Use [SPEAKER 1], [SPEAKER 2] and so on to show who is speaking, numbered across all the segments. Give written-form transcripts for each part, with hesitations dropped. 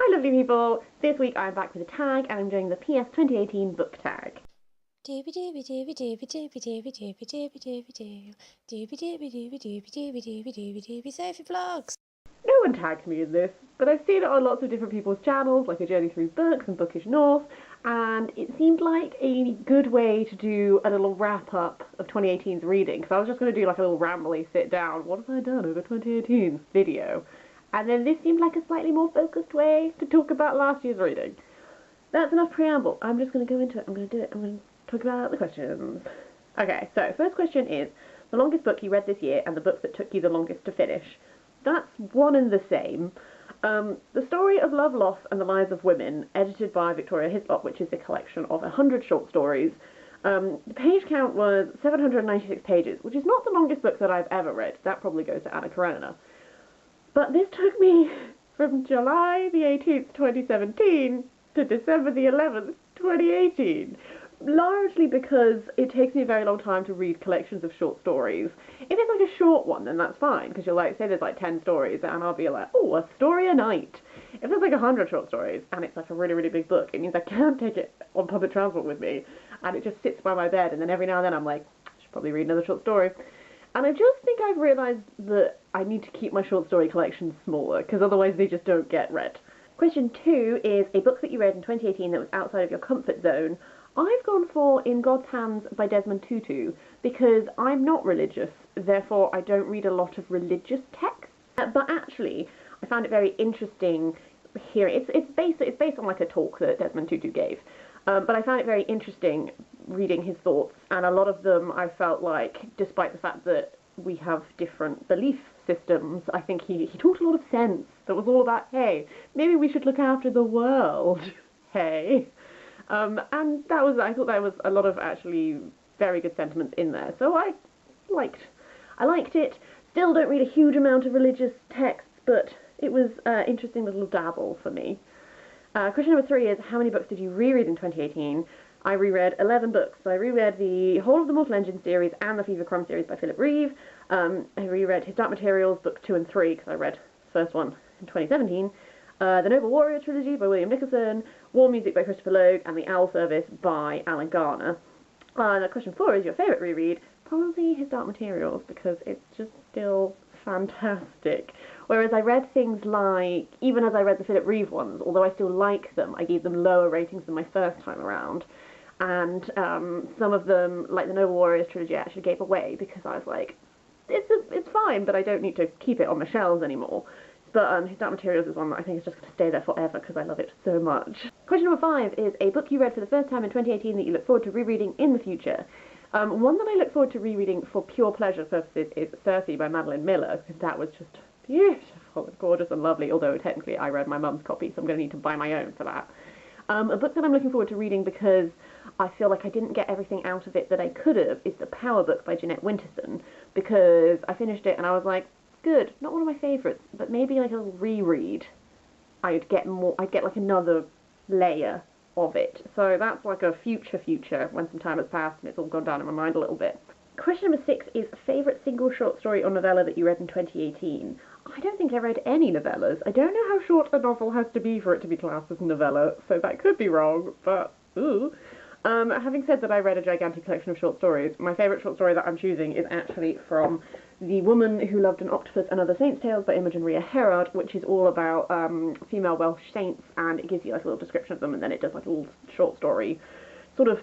[SPEAKER 1] Hi lovely people, this week I'm back with a tag and I'm doing the PS 2018 book tag.
[SPEAKER 2] Doobie doobie doobie doobie doobie doobie doobie doobie doobie doo. Doobie doobie doobie doobie doobie doobie doobie doobie Sophie Vlogs.
[SPEAKER 1] No one tagged me in this, but I've seen it on lots of different people's channels, like A Journey Through Books and Bookish North, and it seemed like a good way to do a little wrap-up of 2018's reading, because I was just going to do like a little rambly sit-down, what have I done over 2018 video, and then this seemed like a slightly more focused way to talk about last year's reading. That's enough preamble, I'm just going to go into it, I'm going to do it, I'm going to talk about the questions. Okay, so first question is, the longest book you read this year and the book that took you the longest to finish. That's one and the same. The Story of Love, Loss and the Lives of Women, edited by Victoria Hislop, which is a collection of 100 short stories. The page count was 796 pages, which is not the longest book that I've ever read. That probably goes to Anna Karenina. But this took me from July the 18th, 2017 to December the 11th, 2018. Largely because it takes me a very long time to read collections of short stories. If it's like a short one, then that's fine, because you'll like say there's like 10 stories, and I'll be like, oh, a story a night. If there's like 100 short stories, and it's like a really, really big book, it means I can't take it on public transport with me, and it just sits by my bed, and then every now and then I'm like, I should probably read another short story. And I just think I've realised that I need to keep my short story collections smaller, because otherwise they just don't get read. Question 2 is a book that you read in 2018 that was outside of your comfort zone. I've gone for In God's Hands by Desmond Tutu because I'm not religious, therefore I don't read a lot of religious texts. But actually, I found it very interesting hearing. It's based on like a talk that Desmond Tutu gave, but I found it very interesting reading his thoughts, and a lot of them I felt like, despite the fact that we have different belief systems, I think he talked a lot of sense. That was all about, hey, maybe we should look after the world. Hey. And I thought there was a lot of actually very good sentiments in there. So I liked it. Still don't read a huge amount of religious texts, but it was an interesting little dabble for me. Question number 3 is, how many books did you reread in 2018? I reread 11 books. So I reread the whole of the Mortal Engines series and the Fever Crumb series by Philip Reeve. I reread His Dark Materials, book 2 and 3, because I read the first one in 2017. The Noble Warrior trilogy by William Nicholson, War Music by Christopher Logue, and The Owl Service by Alan Garner. Question 4 is your favourite reread. Probably His Dark Materials, because it's just still fantastic. Whereas I read things like, even as I read the Philip Reeve ones, although I still like them, I gave them lower ratings than my first time around. And some of them, like the Noble Warriors trilogy, I actually gave away because I was like, it's fine, but I don't need to keep it on my shelves anymore. But His Dark Materials is one that I think is just going to stay there forever because I love it so much. Question number 5 is a book you read for the first time in 2018 that you look forward to rereading in the future. One that I look forward to rereading for pure pleasure purposes is Circe by Madeline Miller, because that was just beautiful and gorgeous and lovely, although technically I read my mum's copy, so I'm going to need to buy my own for that. A book that I'm looking forward to reading because I feel like I didn't get everything out of it that I could have is The Power Book by Jeanette Winterson, because I finished it and I was like, good, not one of my favourites, but maybe like a little reread, I'd get like another layer of it. So that's like a future when some time has passed and it's all gone down in my mind a little bit. Question number 6 is favourite single short story or novella that you read in 2018. I don't think I read any novellas. I don't know how short a novel has to be for it to be classed as a novella, so that could be wrong, but ooh. Having said that I read a gigantic collection of short stories, my favourite short story that I'm choosing is actually from The Woman Who Loved an Octopus and Other Saints' Tales by Imogen Ria Herod, which is all about female Welsh saints, and it gives you like a little description of them, and then it does like a little short story, sort of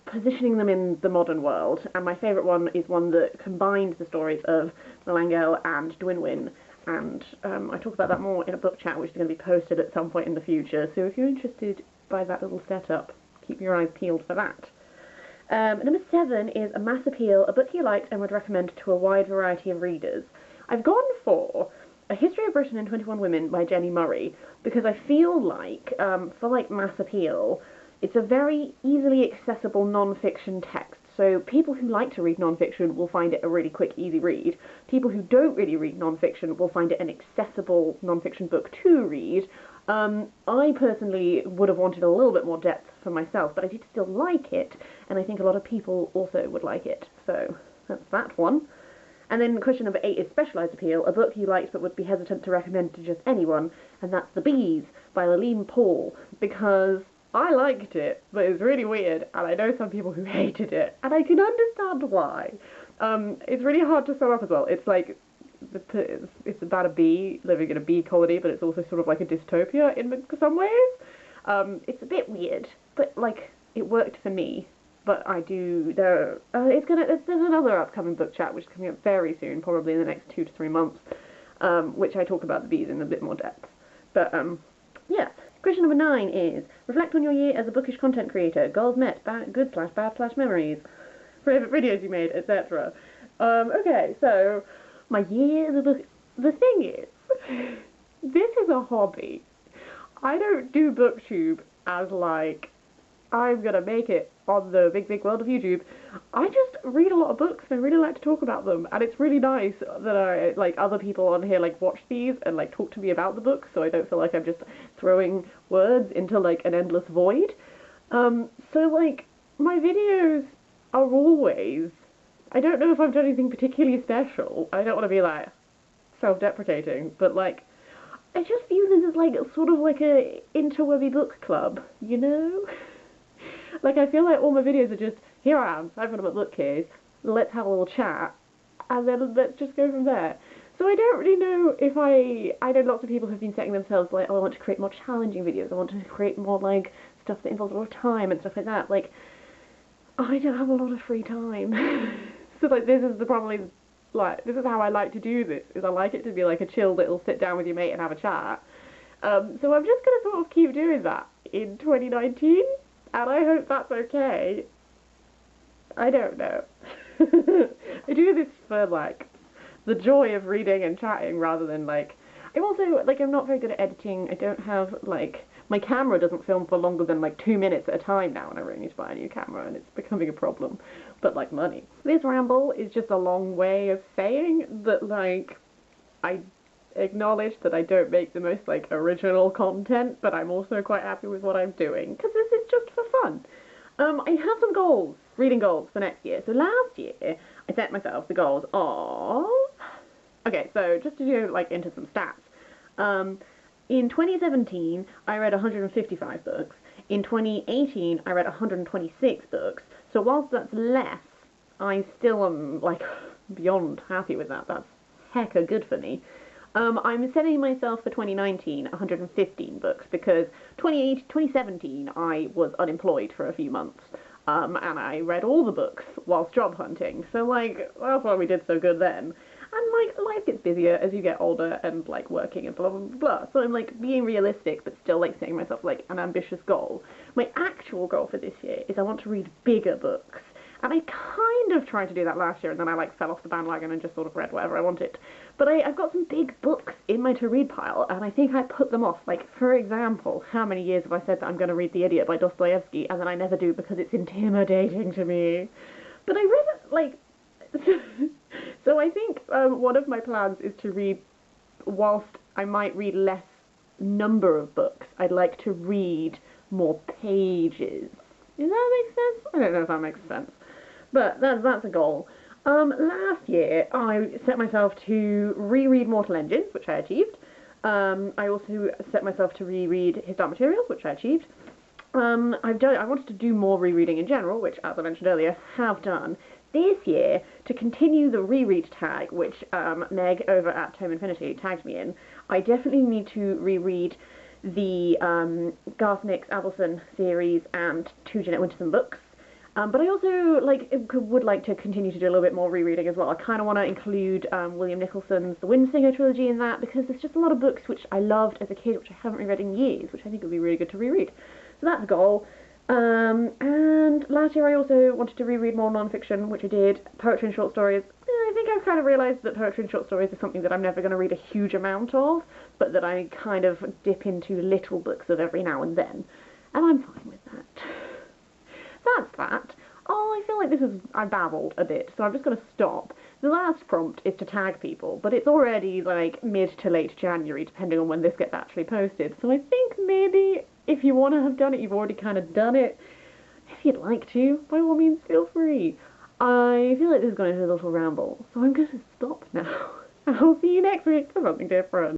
[SPEAKER 1] positioning them in the modern world. And my favourite one is one that combined the stories of Melangel and Dwynwen, and I talk about that more in a book chat, which is going to be posted at some point in the future, so if you're interested by that little setup, keep your eyes peeled for that. Number 7 is A Mass Appeal, a book you liked and would recommend to a wide variety of readers. I've gone for A History of Britain in 21 Women by Jenny Murray, because I feel like, for like Mass Appeal, it's a very easily accessible non-fiction text. So people who like to read non-fiction will find it a really quick, easy read. People who don't really read non-fiction will find it an accessible non-fiction book to read. I personally would have wanted a little bit more depth for myself, but I did still like it, and I think a lot of people also would like it. So that's that one. And then question number 8 is Specialised Appeal, a book you liked but would be hesitant to recommend to just anyone, and that's The Bees by Laline Paul, because I liked it, but it's really weird, and I know some people who hated it, and I can understand why. It's really hard to sum up as well. It's like, it's about a bee living in a bee colony, but it's also sort of like a dystopia in some ways. It's a bit weird, but like, it worked for me. But there's another upcoming book chat which is coming up very soon, probably in the next 2 to 3 months, which I talk about the bees in a bit more depth. But, yeah. Question number 9 is, reflect on your year as a bookish content creator, goals met, good/bad/ memories, favourite videos you made, etc. Okay, so, my year as a book, the thing is, this is a hobby. I don't do booktube as like, I'm gonna make it on the big world of YouTube. I just read a lot of books and I really like to talk about them, and it's really nice that other people on here watch these and talk to me about the books, so I don't feel like I'm just throwing words into an endless void. So my videos are always, I don't know if I've done anything particularly special. I don't want to be self-deprecating, but I just view this as sort of a interwebby book club, you know? I feel like all my videos are just, here I am, I've got a bookcase, let's have a little chat, and then let's just go from there. So I don't really know if I know lots of people have been setting themselves oh, I want to create more challenging videos, I want to create more stuff that involves a lot of time and stuff like that. I don't have a lot of free time. So this is probably this is how I like to do this, is I like it to be a chill little sit down with your mate and have a chat. So I'm just gonna sort of keep doing that in 2019. And I hope that's okay. I don't know. I do this for, the joy of reading and chatting rather than, I'm also, I'm not very good at editing. I don't have, my camera doesn't film for longer than, 2 minutes at a time now, and I really need to buy a new camera, and it's becoming a problem. But, money. This ramble is just a long way of saying that, I acknowledge that I don't make the most original content, but I'm also quite happy with what I'm doing, because this is just for fun. I have some goals, reading goals for next year. So last year I set myself the goals of, okay, so just to do into some stats, in 2017 I read 155 books, in 2018 I read 126 books, so whilst that's less, I still am beyond happy with that. That's hecka good for me. I'm setting myself for 2019 115 books, because 2017 I was unemployed for a few months, and I read all the books whilst job hunting, so that's why we did so good then. And life gets busier as you get older and working and blah blah blah, so I'm being realistic but still setting myself an ambitious goal. My actual goal for this year is I want to read bigger books. And I kind of tried to do that last year, and then I fell off the bandwagon and just sort of read whatever I wanted. But I've got some big books in my to-read pile, and I think I put them off. For example, how many years have I said that I'm going to read The Idiot by Dostoevsky, and then I never do because it's intimidating to me. But I read it, so I think one of my plans is to read, whilst I might read less number of books, I'd like to read more pages. Does that make sense? I don't know if that makes sense. But that's a goal. Last year, I set myself to reread Mortal Engines, which I achieved. I also set myself to reread His Dark Materials, which I achieved. I wanted to do more rereading in general, which, as I mentioned earlier, have done. This year, to continue the reread tag, which Meg over at Tome Infinity tagged me in, I definitely need to reread the Garth Nix Avildsen series and 2 Jeanette Winterson books. But I also would like to continue to do a little bit more rereading as well. I kind of want to include William Nicholson's The Windsinger trilogy in that, because there's just a lot of books which I loved as a kid, which I haven't reread in years, which I think would be really good to reread. So that's a goal. And last year I also wanted to reread more non-fiction, which I did. Poetry and short stories. I think I've kind of realised that poetry and short stories is something that I'm never going to read a huge amount of, but that I kind of dip into little books of every now and then. And I'm fine with that. That's that. Oh, I feel like I babbled a bit, so I'm just going to stop. The last prompt is to tag people, but it's already mid to late January, depending on when this gets actually posted. So I think maybe if you want to have done it, you've already kind of done it. If you'd like to, by all means, feel free. I feel like this has gone into a little ramble, so I'm going to stop now. And I'll see you next week for something different.